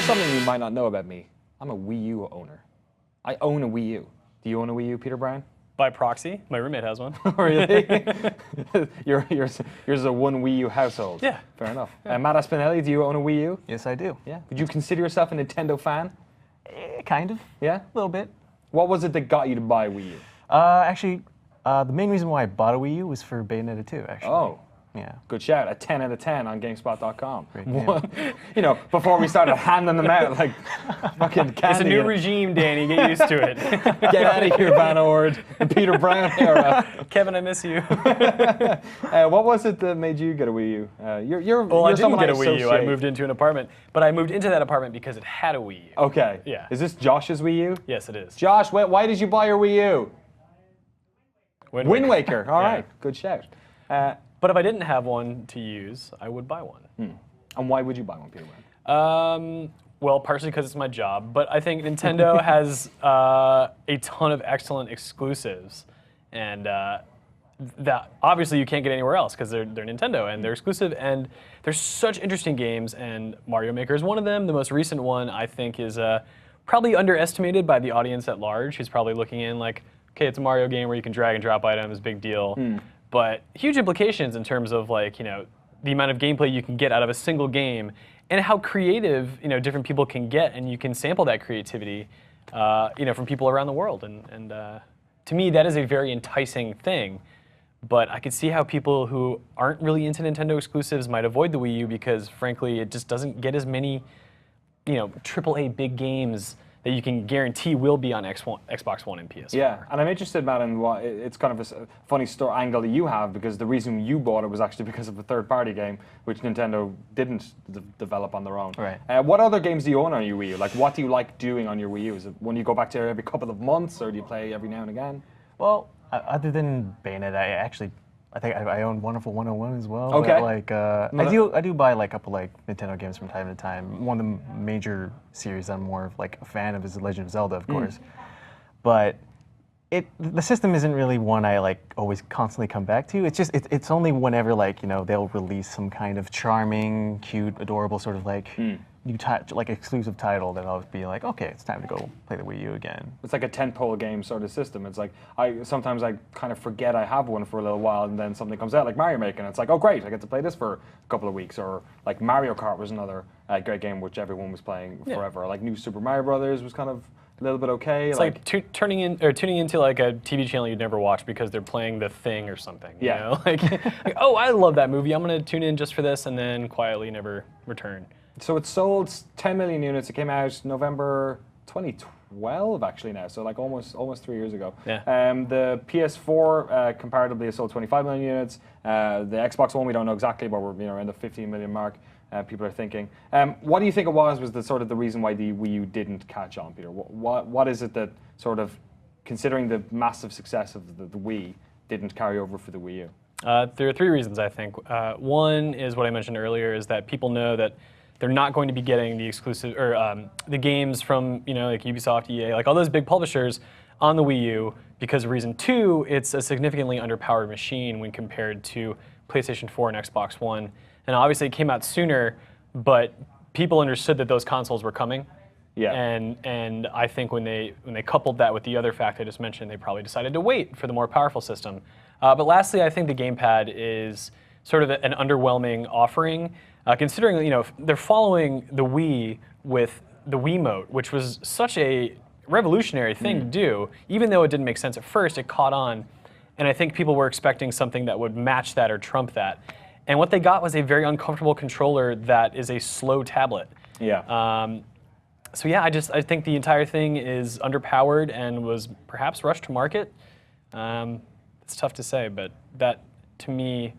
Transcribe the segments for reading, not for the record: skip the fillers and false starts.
something you might not know about me. I'm a Wii U owner. I own a Wii U. Do you own a Wii U, Peter Brown? By proxy, my roommate has one. Really? yours is a one Wii U household. Yeah. Fair enough. Matt Espinelli, do you own a Wii U? Yes, I do. Yeah. Would you consider yourself a Nintendo fan? Kind of. Yeah? A little bit. What was it that got you to buy a Wii U? Actually, the main reason why I bought a Wii U was for Bayonetta 2, actually. Oh. Yeah. Good shout. A 10 out of 10 on GameSpot.com. Yeah. You know, before we started handing them out like fucking candy. It's a new regime, Danny. Get used to it. Get out of here, Van Ord. The Peter Brown era. Kevin, I miss you. What was it that made you get a Wii U? Well, I didn't someone get a I Wii U. I associate. moved into an apartment. But I moved into that apartment because it had a Wii U. Okay. Yeah. Is this Josh's Wii U? Yes, it is. Josh, why did you buy your Wii U? Wind Waker. All Yeah. right. Good shout. But if I didn't have one to use, I would buy one. And why would you buy one, Peter Brown? Well, partially because it's my job, but I think Nintendo has a ton of excellent exclusives, and that obviously you can't get anywhere else because they're Nintendo and they're exclusive, and there's such interesting games, and Mario Maker is one of them. The most recent one I think is probably underestimated by the audience at large, who's probably looking in like, okay, it's a Mario game where you can drag and drop items, big deal. But huge implications in terms of like, you know, the amount of gameplay you can get out of a single game and how creative, you know, different people can get, and you can sample that creativity, you know, from people around the world. And to me, that is a very enticing thing. But I could see how people who aren't really into Nintendo exclusives might avoid the Wii U because, frankly, it just doesn't get as many, you know, AAA big games that you can guarantee will be on Xbox One and PS4. Yeah, and I'm interested, Matt, in what it's kind of a funny angle that you have, because the reason you bought it was actually because of a third-party game, which Nintendo didn't develop on their own. Right. What other games do you own on your Wii U? Like, what do you like doing on your Wii U? Is it one you go back to every couple of months, or do you play every now and again? Well, other than Bayonetta, I think I own Wonderful 101 as well. Okay. But, like, I do buy like a couple like Nintendo games from time to time. One of the major series I'm more of like a fan of is The Legend of Zelda, of course. But the system isn't really one I like always constantly come back to. It's just it's only whenever like, you know, they'll release some kind of charming, cute, adorable sort of like new like exclusive title that I'll be like, okay, it's time to go play the Wii U again. It's like a tentpole game sort of system. It's like sometimes I kind of forget I have one for a little while, and then something comes out like Mario Maker, and it's like, oh great, I get to play this for a couple of weeks. Or like Mario Kart was another great game which everyone was playing forever. Like New Super Mario Brothers was kind of a little bit okay. It's like tuning into like a TV channel you'd never watch because they're playing The Thing or something. You know? Like, oh, I love that movie. I'm gonna tune in just for this, and then quietly never return. So it sold 10 million units. It came out November 2012, actually now. So like almost 3 years ago. Yeah. The PS4 comparatively has sold 25 million units. The Xbox One we don't know exactly, but we're around the 15 million mark. People are thinking. What do you think it was the sort of the reason why the Wii U didn't catch on, Peter? What is it that sort of, considering the massive success of the Wii, didn't carry over for the Wii U? There are three reasons, I think. One is what I mentioned earlier, is that people know that they're not going to be getting the exclusive or the games from like Ubisoft, EA, like all those big publishers on the Wii U because of reason two, it's a significantly underpowered machine when compared to PlayStation 4 and Xbox One. And obviously it came out sooner, but people understood that those consoles were coming. Yeah. And I think when they coupled that with the other fact I just mentioned, they probably decided to wait for the more powerful system. But lastly, I think the gamepad is sort of an underwhelming offering, considering they're following the Wii with the Wiimote, which was such a revolutionary thing to do. Even though it didn't make sense at first, it caught on, and I think people were expecting something that would match that or trump that. And what they got was a very uncomfortable controller that is a slow tablet. Yeah. So yeah, I think the entire thing is underpowered and was perhaps rushed to market. It's tough to say, but that to me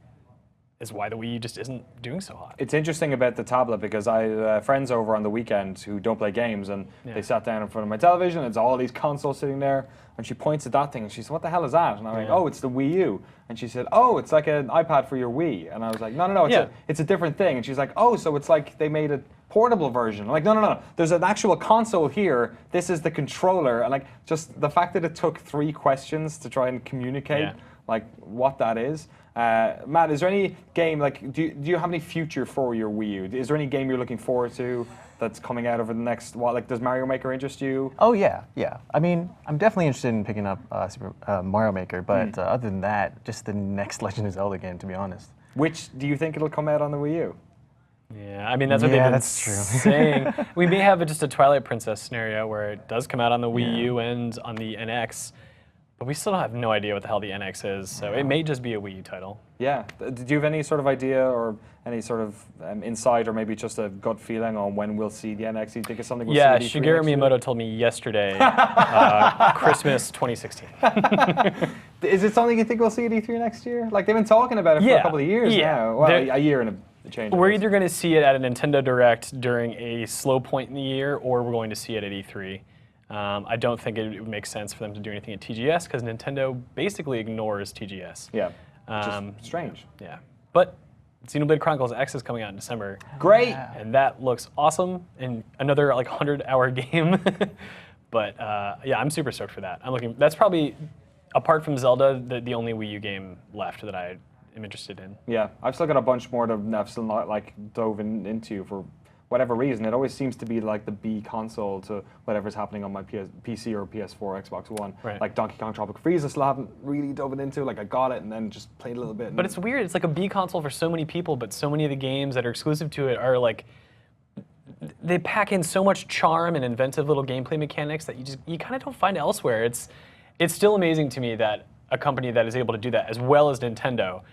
is why the Wii U just isn't doing so hot. It's interesting about the tablet because I have friends over on the weekend who don't play games, and they sat down in front of my television. It's all these consoles sitting there, and she points at that thing and she said, "What the hell is that?" And I'm like, "Oh, it's the Wii U." And she said, "Oh, it's like an iPad for your Wii." And I was like, "No, it's a different thing." And she's like, "Oh, so it's like they made a portable version." I'm like, no. There's an actual console here. This is the controller. And like, just the fact that it took 3 questions to try and communicate like what that is. Matt, is there any game, like, do you have any future for your Wii U? Is there any game you're looking forward to that's coming out over the next, like, does Mario Maker interest you? Oh, yeah. I mean, I'm definitely interested in picking up Mario Maker, but other than that, just the next Legend of Zelda game, to be honest. Which do you think it'll come out on the Wii U? Yeah, I mean, that's what they've been saying. We may have just a Twilight Princess scenario where it does come out on the Wii U and on the NX, but we still have no idea what the hell the NX is, so it may just be a Wii U title. Yeah. Did you have any sort of idea or any sort of insight or maybe just a gut feeling on when we'll see the NX? Do you think it's something we'll see at E3 Shigeru next year? Miyamoto told me yesterday, Christmas 2016. Is it something you think we'll see at E3 next year? Like, they've been talking about it for a couple of years now. Well, a year and a change. We're either going to see it at a Nintendo Direct during a slow point in the year, or we're going to see it at E3. I don't think it would make sense for them to do anything at TGS, because Nintendo basically ignores TGS. Yeah, just strange. Yeah, but Xenoblade Chronicles X is coming out in December. Great! And that looks awesome, and another like 100-hour game. But yeah, I'm super stoked for that. That's probably, apart from Zelda, the only Wii U game left that I am interested in. Yeah, I've still got a bunch more that I've still not like dove into for whatever reason. It always seems to be like the B console to whatever's happening on my PC or PS4, Xbox One. Right. Like Donkey Kong Tropical Freeze, I still haven't really dove into. Like I got it and then just played a little bit. But it's weird. It's like a B console for so many people, but so many of the games that are exclusive to it are like, they pack in so much charm and inventive little gameplay mechanics that you kind of don't find elsewhere. It's still amazing to me that a company that is able to do that as well as Nintendo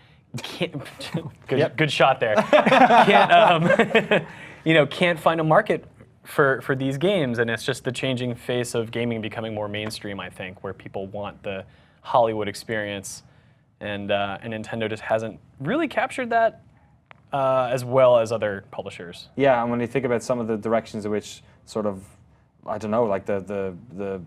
good shot there. Can't find a market for these games, and it's just the changing face of gaming becoming more mainstream, I think, where people want the Hollywood experience, and Nintendo just hasn't really captured that as well as other publishers. Yeah, and when you think about some of the directions in which sort of, I don't know, like the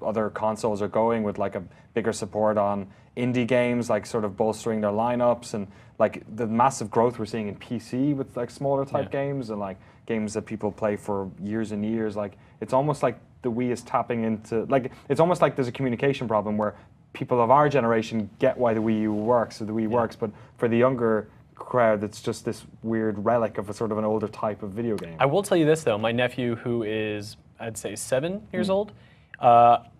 other consoles are going with like a bigger support on indie games, like sort of bolstering their lineups, and like the massive growth we're seeing in PC with like smaller type games and like games that people play for years and years. Like it's almost like the Wii is tapping into, like it's almost like there's a communication problem where people of our generation get why the Wii U works or the Wii works, but for the younger crowd, it's just this weird relic of a sort of an older type of video game. I will tell you this though, my nephew, who is, I'd say 7 years old,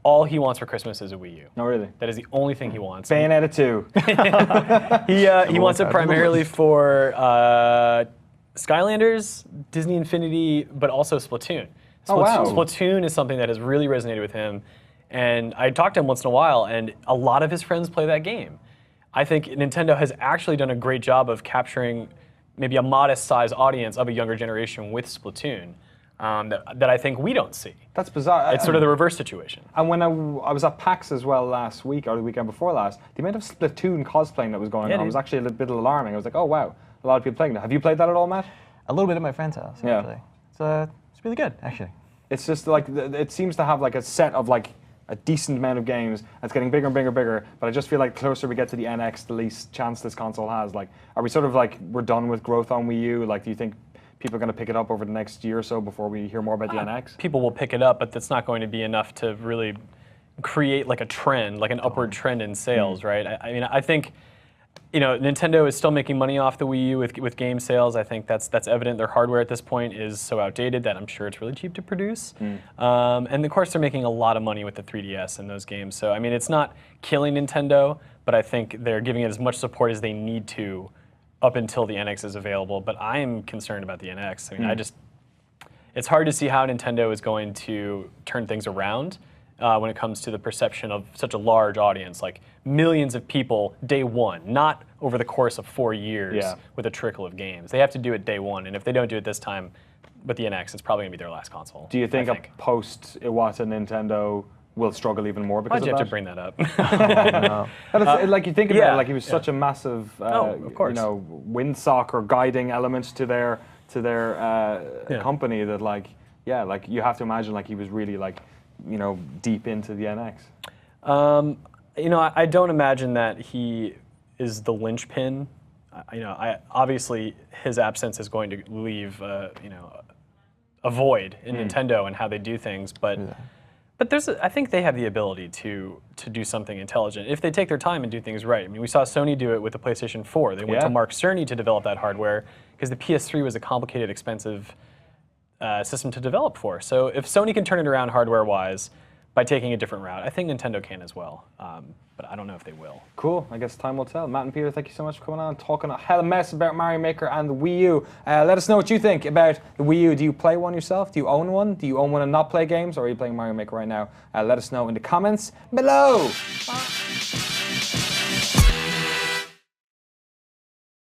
all he wants for Christmas is a Wii U. No, really? That is the only thing he wants. Bayonetta 2. He wants it primarily for Skylanders, Disney Infinity, but also Splatoon. Splatoon is something that has really resonated with him, and I talk to him once in a while, and a lot of his friends play that game. I think Nintendo has actually done a great job of capturing maybe a modest-sized audience of a younger generation with Splatoon. That I think we don't see. That's bizarre. It's sort of the reverse situation. And when I was at PAX as well last week, or the weekend before last, the amount of Splatoon cosplaying that was going on was actually a little bit alarming. I was like, oh wow, a lot of people playing that. Have you played that at all, Matt? A little bit at my friend's house, actually. It's really good, actually. It's just like, it seems to have like a set of like a decent amount of games. It's getting bigger and bigger and bigger, but I just feel like the closer we get to the NX, the least chance this console has. Like, are we sort of like, we're done with growth on Wii U? Like, do you think people are going to pick it up over the next year or so before we hear more about the NX? People will pick it up, but that's not going to be enough to really create like a trend, like an upward trend in sales, right? I mean, I think, Nintendo is still making money off the Wii U with game sales. I think that's evident. Their hardware at this point is so outdated that I'm sure it's really cheap to produce. And of course, they're making a lot of money with the 3DS and those games. So, I mean, it's not killing Nintendo, but I think they're giving it as much support as they need to up until the NX is available, but I am concerned about the NX. I mean, it's hard to see how Nintendo is going to turn things around when it comes to the perception of such a large audience, like millions of people day one, not over the course of 4 years with a trickle of games. They have to do it day one, and if they don't do it this time with the NX, it's probably gonna be their last console. Do you think a post-Iwata Nintendo will struggle even more because of that? Why'd you have to bring that up? Like you think about it, like he was such a massive, of course. windsock or guiding element to their company that like you have to imagine like he was really like, deep into the NX. I don't imagine that he is the linchpin. Obviously his absence is going to leave, a void in Nintendo and how they do things, but But I think they have the ability to do something intelligent if they take their time and do things right. I mean, we saw Sony do it with the PlayStation 4. They went to Mark Cerny to develop that hardware because the PS3 was a complicated, expensive system to develop for. So if Sony can turn it around hardware-wise by taking a different route, I think Nintendo can as well. But I don't know if they will. Cool. I guess time will tell. Matt and Peter, thank you so much for coming on, talking a hell of a mess about Mario Maker and the Wii U. Let us know what you think about the Wii U. Do you play one yourself? Do you own one? Do you own one and not play games? Or are you playing Mario Maker right now? Let us know in the comments below. Bye.